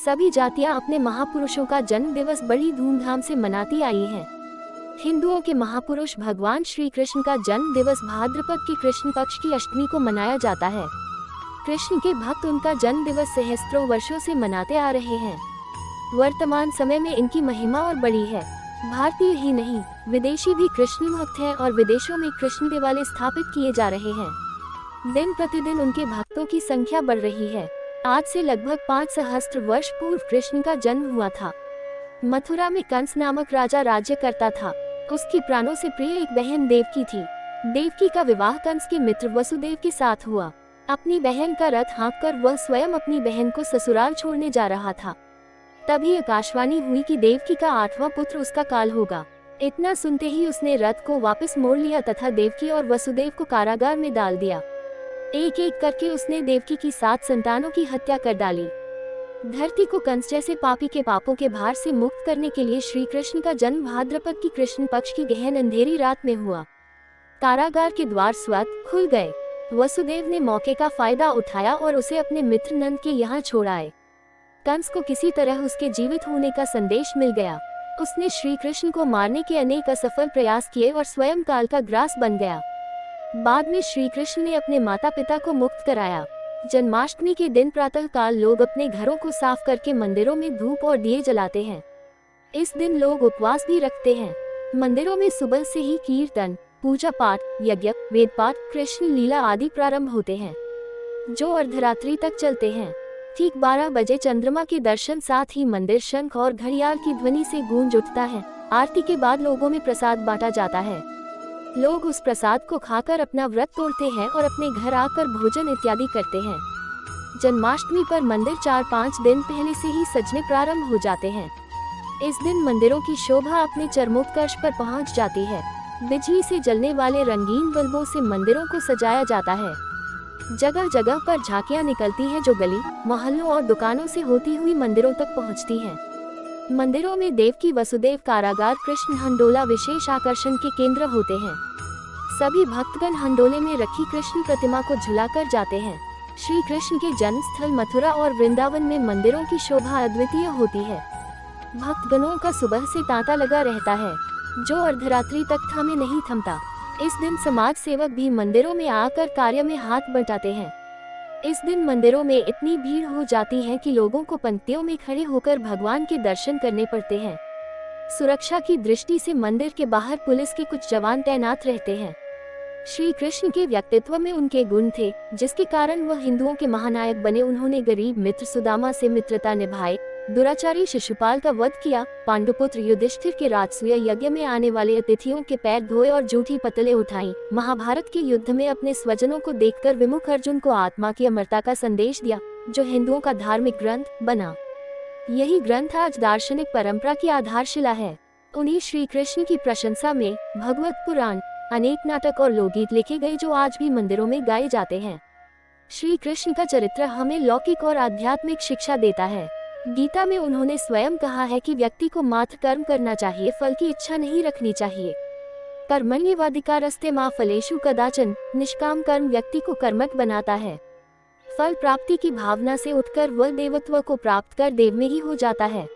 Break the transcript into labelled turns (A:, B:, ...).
A: सभी जातियां अपने महापुरुषों का जन्म दिवस बड़ी धूमधाम से मनाती आई हैं। हिंदुओं के महापुरुष भगवान श्री कृष्ण का जन्म दिवस भाद्रपद के कृष्ण पक्ष की अष्टमी को मनाया जाता है। कृष्ण के भक्त उनका जन्म दिवस सहस्त्रों वर्षों से मनाते आ रहे हैं। वर्तमान समय में इनकी महिमा और बड़ी है। भारतीय ही नहीं, विदेशी भी कृष्ण भक्त हैं और विदेशों में कृष्ण देवालय स्थापित किए जा रहे हैं। दिन प्रतिदिन उनके भक्तों की संख्या बढ़ रही है। आज से लगभग 5 सहस्त्र वर्ष पूर्व कृष्ण का जन्म हुआ था। मथुरा में कंस नामक राजा राज्य करता था। उसकी प्राणों से प्रिय एक बहन देवकी थी। देवकी का विवाह कंस के मित्र वसुदेव के साथ हुआ। अपनी बहन का रथ हाँककर वह स्वयं अपनी बहन को ससुराल छोड़ने जा रहा था। तभी आकाशवाणी हुई कि देवकी का 8वां पुत्र उसका काल होगा। इतना सुनते ही उसने रथ को वापस मोड़ लिया तथा देवकी और वसुदेव को कारागार में डाल दिया। एक एक करके उसने देवकी की 7 संतानों की हत्या कर डाली। धरती को कंस जैसे पापी के पापों के भार से मुक्त करने के लिए श्री कृष्ण का जन्म भाद्रपद की कृष्ण पक्ष की गहन अंधेरी रात में हुआ। कारागार के द्वार स्वतः खुल गए। वसुदेव ने मौके का फायदा उठाया और उसे अपने मित्र नंद के यहाँ छोड़ आए। कंस को किसी तरह उसके जीवित होने का संदेश मिल गया। उसने श्री कृष्ण को मारने के अनेक असफल प्रयास किए और स्वयं काल का ग्रास बन गया। बाद में श्री कृष्ण ने अपने माता पिता को मुक्त कराया। जन्माष्टमी के दिन प्रातः काल लोग अपने घरों को साफ करके मंदिरों में धूप और दिए जलाते हैं। इस दिन लोग उपवास भी रखते हैं। मंदिरों में सुबह से ही कीर्तन, पूजा पाठ, यज्ञ, वेद पाठ, कृष्ण लीला आदि प्रारंभ होते हैं, जो अर्धरात्रि तक चलते हैं। ठीक 12 बजे चंद्रमा के दर्शन साथ ही मंदिर शंख और घड़ियाल की ध्वनि से गूंज उठता है। आरती के बाद लोगों में प्रसाद बांटा जाता है। लोग उस प्रसाद को खाकर अपना व्रत तोड़ते हैं और अपने घर आकर भोजन इत्यादि करते हैं। जन्माष्टमी पर मंदिर 4-5 दिन पहले से ही सजने प्रारंभ हो जाते हैं। इस दिन मंदिरों की शोभा अपने चरमोत्कर्ष पर पहुंच जाती है। बिजली से जलने वाले रंगीन बल्बों से मंदिरों को सजाया जाता है। जगह जगह पर झांकियां निकलती हैं जो गली, मोहल्लों और दुकानों से होती हुई मंदिरों तक पहुंचती हैं। मंदिरों में देवकी वसुदेव कारागार कृष्ण हंडोला विशेष आकर्षण के केंद्र होते हैं। सभी भक्तगण हंडोले में रखी कृष्ण प्रतिमा को झुलाकर जाते हैं। श्री कृष्ण के जन्म स्थल मथुरा और वृंदावन में मंदिरों की शोभा अद्वितीय होती है। भक्तगणों का सुबह से तांता लगा रहता है, जो अर्धरात्रि तक थमे नहीं थमता। इस दिन समाज सेवक भी मंदिरों में आकर कार्य में हाथ बटाते हैं। इस दिन मंदिरों में इतनी भीड़ हो जाती है कि लोगों को पंक्तियों में खड़े होकर भगवान के दर्शन करने पड़ते हैं। सुरक्षा की दृष्टि से मंदिर के बाहर पुलिस के कुछ जवान तैनात रहते हैं। श्री कृष्ण के व्यक्तित्व में उनके गुण थे, जिसके कारण वह हिंदुओं के महानायक बने। उन्होंने गरीब मित्र सुदामा से मित्रता निभाई, दुराचारी शिशुपाल का वध किया, पांडुपुत्र युधिष्ठिर के राजसूय यज्ञ में आने वाले अतिथियों के पैर धोए और जूठी पतले उठाई। महाभारत के युद्ध में अपने स्वजनों को देखकर विमुख अर्जुन को आत्मा की अमरता का संदेश दिया, जो हिंदुओं का धार्मिक ग्रंथ बना। यही ग्रंथ आज दार्शनिक परंपरा की आधारशिला है। उन्हीं श्री कृष्ण की प्रशंसा में भगवत पुराण, अनेक नाटक और लोकगीत लिखे गए, जो आज भी मंदिरों में गाए जाते हैं। श्री कृष्ण का चरित्र हमें लौकिक और आध्यात्मिक शिक्षा देता है। गीता में उन्होंने स्वयं कहा है कि व्यक्ति को मात्र कर्म करना चाहिए, फल की इच्छा नहीं रखनी चाहिए। कर्मण्येवाधिकारस्ते मा फलेषु कदाचन। निष्काम कर्म व्यक्ति को कर्मठ बनाता है। फल प्राप्ति की भावना से उठकर वह देवत्व को प्राप्त कर देव में ही हो जाता है।